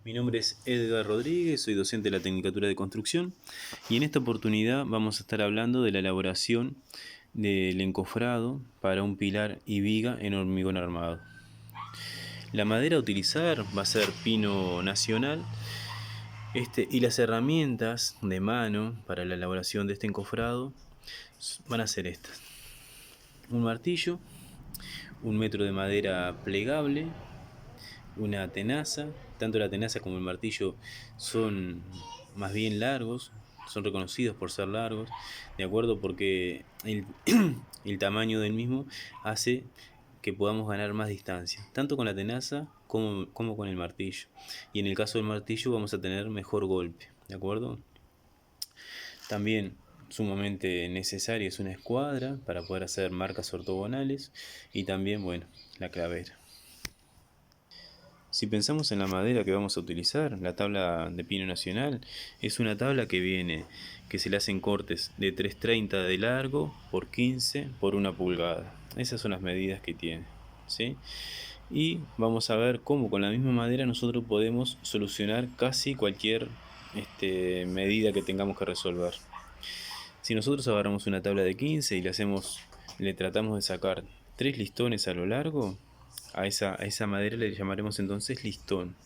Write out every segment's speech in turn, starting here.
Mi nombre es Edgar Rodríguez, soy docente de la Tecnicatura de Construcción y en esta oportunidad vamos a estar hablando de la elaboración del encofrado para un pilar y viga en hormigón armado. La madera a utilizar va a ser pino nacional y las herramientas de mano para la elaboración de este encofrado van a ser estas: un martillo, un metro de madera plegable, una tenaza. Tanto la tenaza como el martillo son más bien largos, son reconocidos por ser largos, ¿de acuerdo? Porque el tamaño del mismo hace que podamos ganar más distancia, tanto con la tenaza como con el martillo. Y en el caso del martillo vamos a tener mejor golpe, ¿de acuerdo? También sumamente necesaria es una escuadra para poder hacer marcas ortogonales y también, bueno, la clavera. Si pensamos en la madera que vamos a utilizar, la tabla de pino nacional es una tabla que se le hacen cortes de 3,30 de largo por 15 por 1 pulgada. Esas son las medidas que tiene, ¿sí? Y vamos a ver cómo con la misma madera nosotros podemos solucionar casi cualquier medida que tengamos que resolver. Si nosotros agarramos una tabla de 15 y le tratamos de sacar 3 listones a lo largo, a esa madera le llamaremos entonces listón.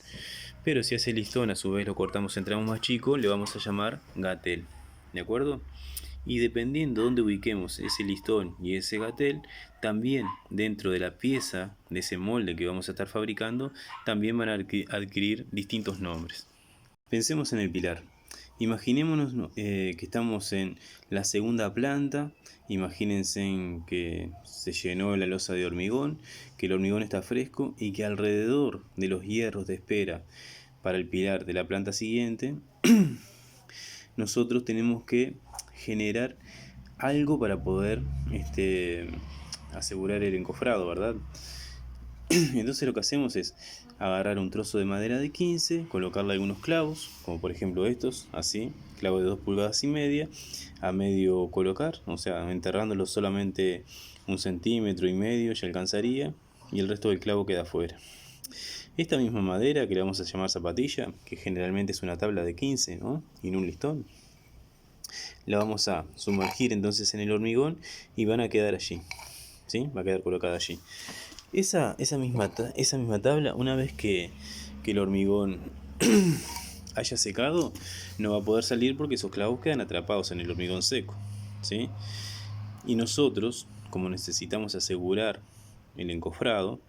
Pero si a ese listón a su vez lo cortamos en tramos más chicos, le vamos a llamar gatel, ¿de acuerdo? Y dependiendo de dónde ubiquemos ese listón y ese gatel, también dentro de la pieza, de ese molde que vamos a estar fabricando, también van a adquirir distintos nombres. Pensemos en el pilar. Imaginémonos que estamos en la segunda planta. Imagínense que se llenó la losa de hormigón, que el hormigón está fresco y que alrededor de los hierros de espera para el pilar de la planta siguiente, nosotros tenemos que generar algo para poder asegurar el encofrado, ¿verdad? Entonces lo que hacemos es agarrar un trozo de madera de 15, colocarle algunos clavos, como por ejemplo estos, así, clavos de 2,5 pulgadas, a medio colocar, o sea, enterrándolo solamente 1,5 centímetros ya alcanzaría, y el resto del clavo queda afuera. Esta misma madera, que le vamos a llamar zapatilla, que generalmente es una tabla de 15, ¿no? Y no un listón, la vamos a sumergir entonces en el hormigón y van a quedar allí, ¿sí? Va a quedar colocada allí. Esa misma tabla, una vez que el hormigón haya secado, no va a poder salir porque esos clavos quedan atrapados en el hormigón seco, ¿sí? Y nosotros, como necesitamos asegurar el encofrado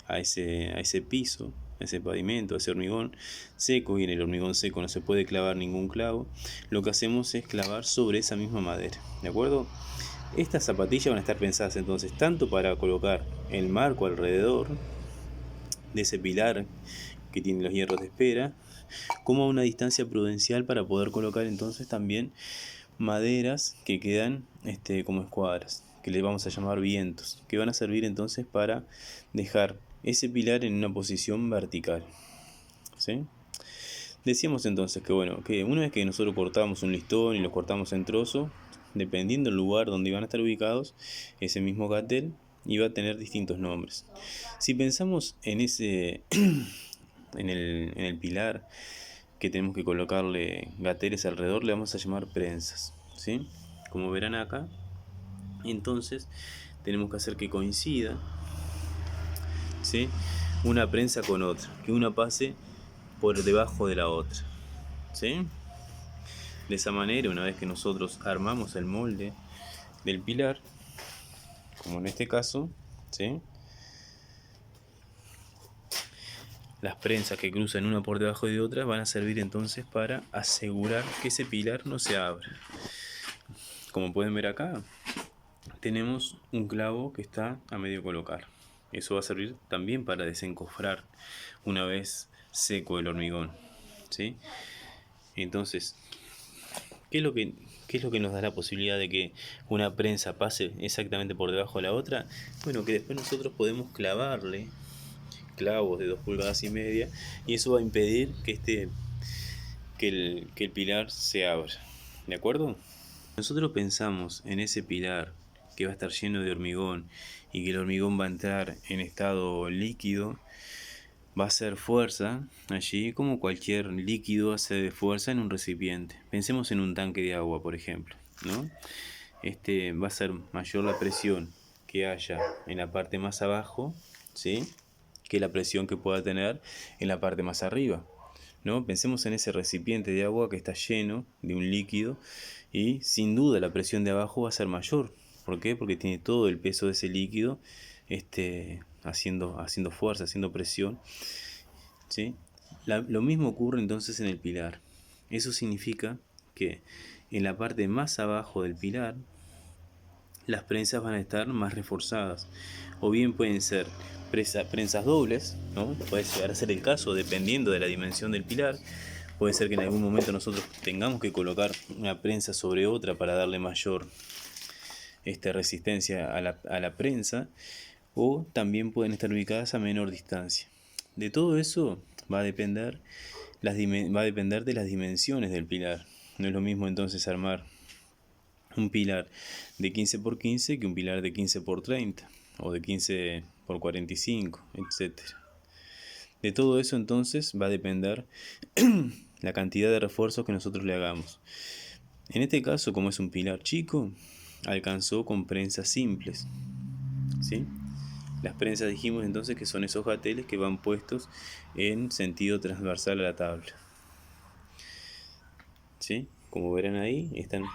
a ese piso, a ese pavimento, a ese hormigón seco, y en el hormigón seco no se puede clavar ningún clavo, lo que hacemos es clavar sobre esa misma madera, ¿de acuerdo? Estas zapatillas van a estar pensadas entonces tanto para colocar el marco alrededor de ese pilar que tiene los hierros de espera, como a una distancia prudencial para poder colocar entonces también maderas que quedan como escuadras, que le vamos a llamar vientos, que van a servir entonces para dejar ese pilar en una posición vertical, ¿sí? Decíamos entonces que bueno, que una vez que nosotros cortamos un listón y lo cortamos en trozo, dependiendo del lugar donde iban a estar ubicados, ese mismo gatel iba a tener distintos nombres. Si pensamos en en el pilar que tenemos que colocarle gateles alrededor, le vamos a llamar prensas, ¿sí? Como verán acá, entonces tenemos que hacer que coincida, ¿sí?, una prensa con otra, que una pase por debajo de la otra, ¿sí? De esa manera, una vez que nosotros armamos el molde del pilar, como en este caso, ¿sí?, las prensas que cruzan una por debajo de otra van a servir entonces para asegurar que ese pilar no se abra. Como pueden ver acá, tenemos un clavo que está a medio colocar. Eso va a servir también para desencofrar una vez seco el hormigón, ¿sí? Entonces, ¿qué es lo que nos da la posibilidad de que una prensa pase exactamente por debajo de la otra? Bueno, que después nosotros podemos clavarle clavos de 2,5 pulgadas y eso va a impedir que el pilar se abra, ¿de acuerdo? Nosotros pensamos en ese pilar que va a estar lleno de hormigón y que el hormigón va a entrar en estado líquido, va a hacer fuerza allí como cualquier líquido hace de fuerza en un recipiente. Pensemos en un tanque de agua, por ejemplo, ¿no? Va a ser mayor la presión que haya en la parte más abajo, ¿sí?, que la presión que pueda tener en la parte más arriba, ¿no? Pensemos en ese recipiente de agua que está lleno de un líquido y sin duda la presión de abajo va a ser mayor. ¿Por qué? Porque tiene todo el peso de ese líquido haciendo fuerza, haciendo presión, ¿sí? Lo mismo ocurre entonces en el pilar. Eso significa que en la parte más abajo del pilar las prensas van a estar más reforzadas, o bien pueden ser prensas dobles, ¿no? Puede llegar a ser el caso dependiendo de la dimensión del pilar. Puede ser que en algún momento nosotros tengamos que colocar una prensa sobre otra para darle mayor resistencia a la prensa, o también pueden estar ubicadas a menor distancia. De todo eso va a depender de las dimensiones del pilar. No es lo mismo entonces armar un pilar de 15 por 15 que un pilar de 15 por 30 o de 15 por 45, etc. De todo eso entonces va a depender la cantidad de refuerzos que nosotros le hagamos. En este caso, como es un pilar chico, alcanzó con prensas simples, ¿sí? Las prensas dijimos entonces que son esos gateles que van puestos en sentido transversal a la tabla, ¿sí? Como verán ahí, están a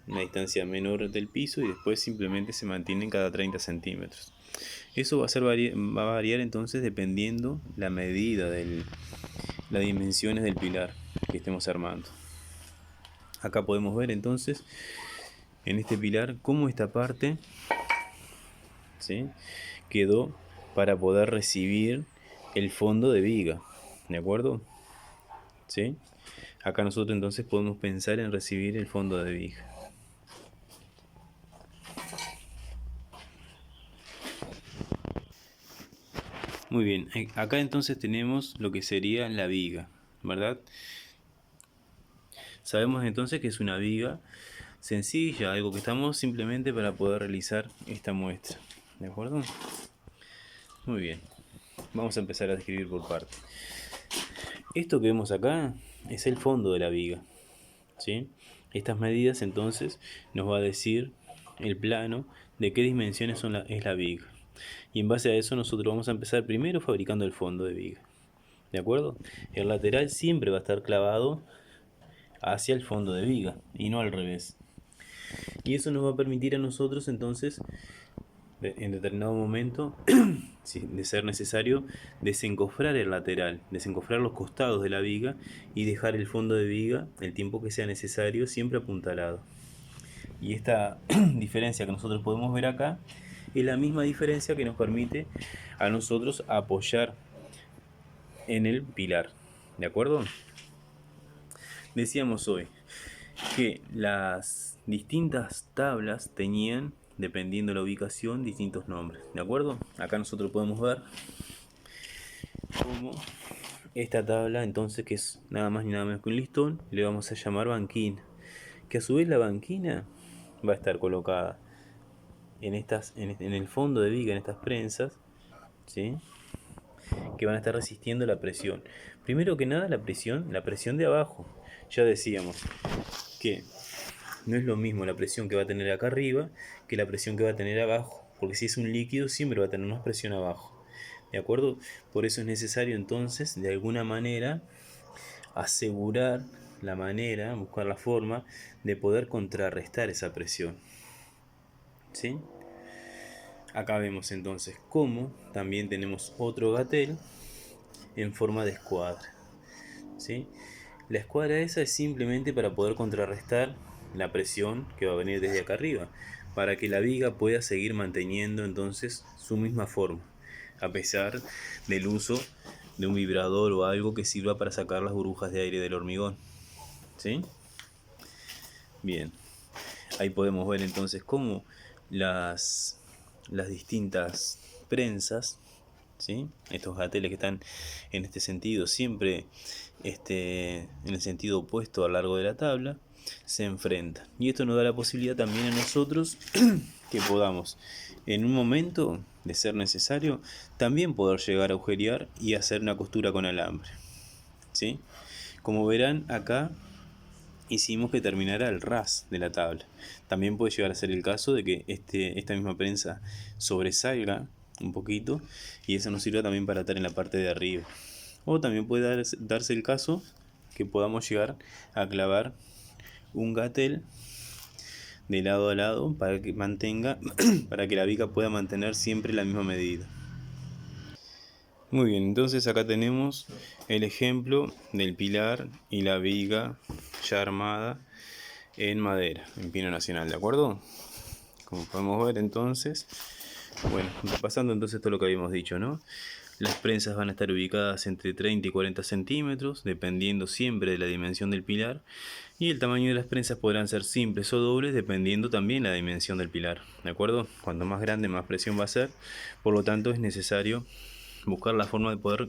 una distancia menor del piso y después simplemente se mantienen cada 30 centímetros. Eso va a variar entonces dependiendo la medida las dimensiones del pilar que estemos armando. Acá podemos ver entonces en este pilar cómo esta parte, ¿sí?, quedó para poder recibir el fondo de viga, ¿de acuerdo? ¿Sí? Acá nosotros entonces podemos pensar en recibir el fondo de viga. Muy bien, acá entonces tenemos lo que sería la viga, ¿verdad? Sabemos entonces que es una viga sencilla, algo que estamos simplemente para poder realizar esta muestra, ¿de acuerdo? Muy bien, vamos a empezar a describir por partes. Esto que vemos acá es el fondo de la viga, ¿sí? Estas medidas entonces nos va a decir el plano de qué dimensiones es la viga. Y en base a eso nosotros vamos a empezar primero fabricando el fondo de viga, ¿de acuerdo? El lateral siempre va a estar clavado hacia el fondo de viga y no al revés. Y eso nos va a permitir a nosotros entonces, en determinado momento, de ser necesario, desencofrar el lateral, desencofrar los costados de la viga y dejar el fondo de viga el tiempo que sea necesario, siempre apuntalado. Y esta diferencia que nosotros podemos ver acá es la misma diferencia que nos permite a nosotros apoyar en el pilar, ¿de acuerdo? Decíamos hoy que las distintas tablas tenían, dependiendo de la ubicación, distintos nombres, ¿de acuerdo? Acá nosotros podemos ver cómo esta tabla, entonces, que es nada más ni nada menos que un listón, le vamos a llamar banquina, que a su vez la banquina va a estar colocada en el fondo de viga, en estas prensas, ¿sí?, que van a estar resistiendo la presión. Primero que nada la presión de abajo. Ya decíamos que no es lo mismo la presión que va a tener acá arriba que la presión que va a tener abajo, porque si es un líquido siempre va a tener más presión abajo, ¿de acuerdo? Por eso es necesario entonces de alguna manera asegurar la manera, buscar la forma de poder contrarrestar esa presión, ¿sí? Acá vemos entonces cómo también tenemos otro gatel en forma de escuadra, ¿sí? La escuadra esa es simplemente para poder contrarrestar la presión que va a venir desde acá arriba, para que la viga pueda seguir manteniendo entonces su misma forma, a pesar del uso de un vibrador o algo que sirva para sacar las burbujas de aire del hormigón, ¿sí? Bien, ahí podemos ver entonces cómo las distintas prensas, ¿sí?, estos gateles que están en este sentido, siempre en el sentido opuesto a lo largo de la tabla, se enfrentan. Y esto nos da la posibilidad también a nosotros que podamos en un momento de ser necesario, también poder llegar a agujerear y hacer una costura con alambre, ¿sí? Como verán, acá hicimos que terminara el ras de la tabla. También puede llegar a ser el caso de que esta misma prensa sobresalga un poquito y eso nos sirva también para atar en la parte de arriba. O también puede darse el caso que podamos llegar a clavar un gatel de lado a lado para que mantenga para que la viga pueda mantener siempre la misma medida. Muy bien, entonces acá tenemos el ejemplo del pilar y la viga ya armada en madera, en pino nacional, ¿de acuerdo? Como podemos ver entonces, bueno, repasando entonces todo lo que habíamos dicho, ¿no? Las prensas van a estar ubicadas entre 30 y 40 centímetros, dependiendo siempre de la dimensión del pilar, y el tamaño de las prensas podrán ser simples o dobles, dependiendo también la dimensión del pilar, ¿de acuerdo? Cuanto más grande, más presión va a ser, por lo tanto es necesario buscar la forma de poder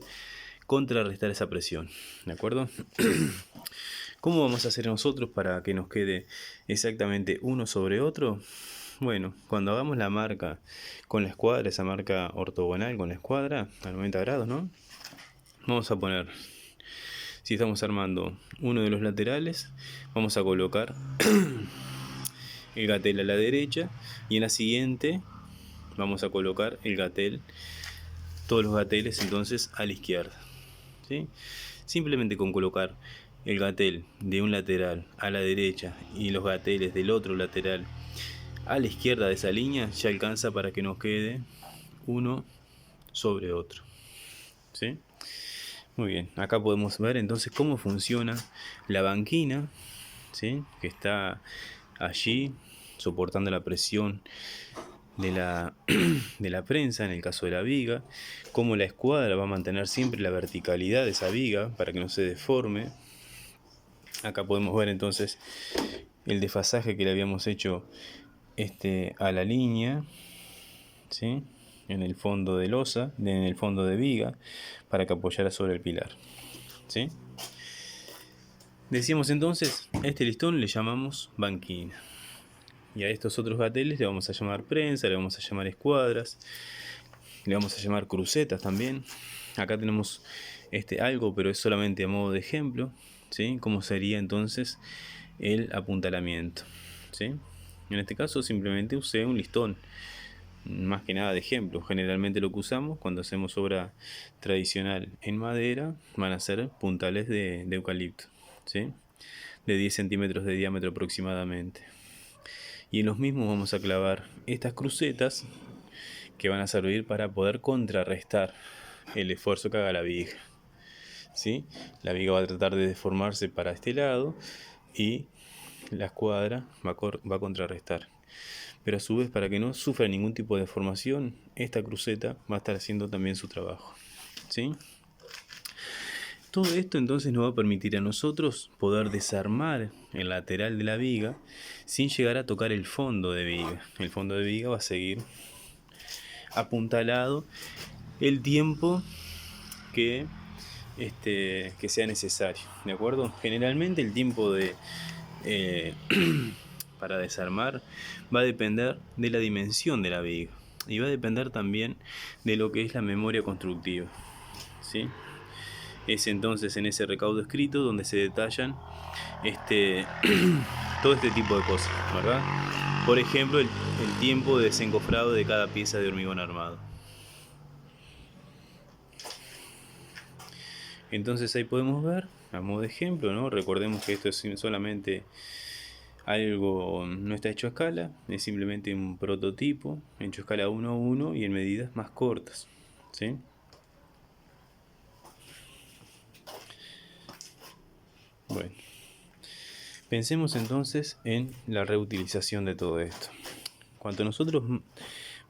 contrarrestar esa presión, ¿de acuerdo? ¿Cómo vamos a hacer nosotros para que nos quede exactamente uno sobre otro? Bueno, cuando hagamos la marca con la escuadra, esa marca ortogonal con la escuadra a 90 grados, ¿no? Vamos a poner, si estamos armando uno de los laterales, vamos a colocar el gatel a la derecha y en la siguiente vamos a colocar el gatel, todos los gateles entonces a la izquierda, ¿sí? Simplemente con colocar el gatel de un lateral a la derecha y los gateles del otro lateral a la izquierda de esa línea ya alcanza para que nos quede uno sobre otro, ¿sí? Muy bien, acá podemos ver entonces cómo funciona la banquina, ¿sí? Que está allí soportando la presión de la prensa en el caso de la viga, cómo la escuadra va a mantener siempre la verticalidad de esa viga para que no se deforme. Acá podemos ver entonces el desfasaje que le habíamos hecho a la línea, ¿sí? En el fondo de losa, en el fondo de viga, para que apoyara sobre el pilar, ¿sí? Decíamos entonces, este listón le llamamos banquina. Y a estos otros gateles le vamos a llamar prensa, le vamos a llamar escuadras, le vamos a llamar crucetas también. Acá tenemos algo, pero es solamente a modo de ejemplo, ¿sí? Cómo sería entonces el apuntalamiento, ¿sí? En este caso simplemente usé un listón, más que nada de ejemplo. Generalmente lo que usamos cuando hacemos obra tradicional en madera van a ser puntales de eucalipto, ¿sí? De 10 centímetros de diámetro aproximadamente. Y en los mismos vamos a clavar estas crucetas que van a servir para poder contrarrestar el esfuerzo que haga la viga, ¿sí? La viga va a tratar de deformarse para este lado y la escuadra va a contrarrestar. Pero a su vez, para que no sufra ningún tipo de deformación, esta cruceta va a estar haciendo también su trabajo, ¿sí? Todo esto entonces nos va a permitir a nosotros poder desarmar el lateral de la viga sin llegar a tocar el fondo de viga. El fondo de viga va a seguir apuntalado el tiempo que sea necesario, ¿de acuerdo? Generalmente el tiempo para desarmar va a depender de la dimensión de la viga y va a depender también de lo que es la memoria constructiva, ¿sí? Es entonces en ese recaudo escrito donde se detallan todo este tipo de cosas, ¿verdad? Por ejemplo, el tiempo de desencofrado de cada pieza de hormigón armado. Entonces ahí podemos ver, a modo de ejemplo, ¿no? Recordemos que esto es solamente algo, no está hecho a escala, es simplemente un prototipo hecho a escala 1 a 1 y en medidas más cortas, ¿sí? Bueno, pensemos entonces en la reutilización de todo esto. Cuanto nosotros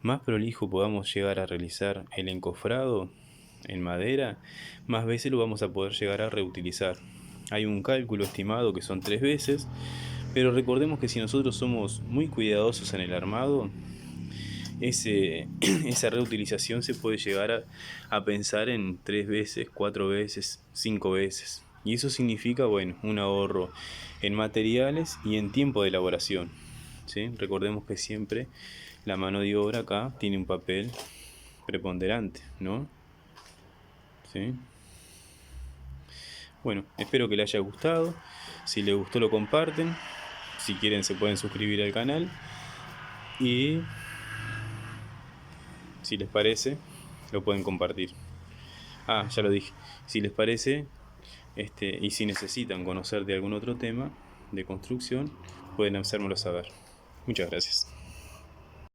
más prolijo podamos llegar a realizar el encofrado en madera, más veces lo vamos a poder llegar a reutilizar. Hay un cálculo estimado que son 3 veces, pero recordemos que si nosotros somos muy cuidadosos en el armado, esa reutilización se puede llegar a pensar en 3 veces, 4 veces, 5 veces. Y eso significa, bueno, un ahorro en materiales y en tiempo de elaboración, ¿sí? Recordemos que siempre la mano de obra acá tiene un papel preponderante, ¿no? ¿Sí? Bueno, espero que les haya gustado. Si les gustó lo comparten. Si quieren se pueden suscribir al canal. Y si les parece, lo pueden compartir. Ah, ya lo dije. Si les parece, y si necesitan conocer de algún otro tema de construcción, pueden hacérmelo saber. Muchas gracias.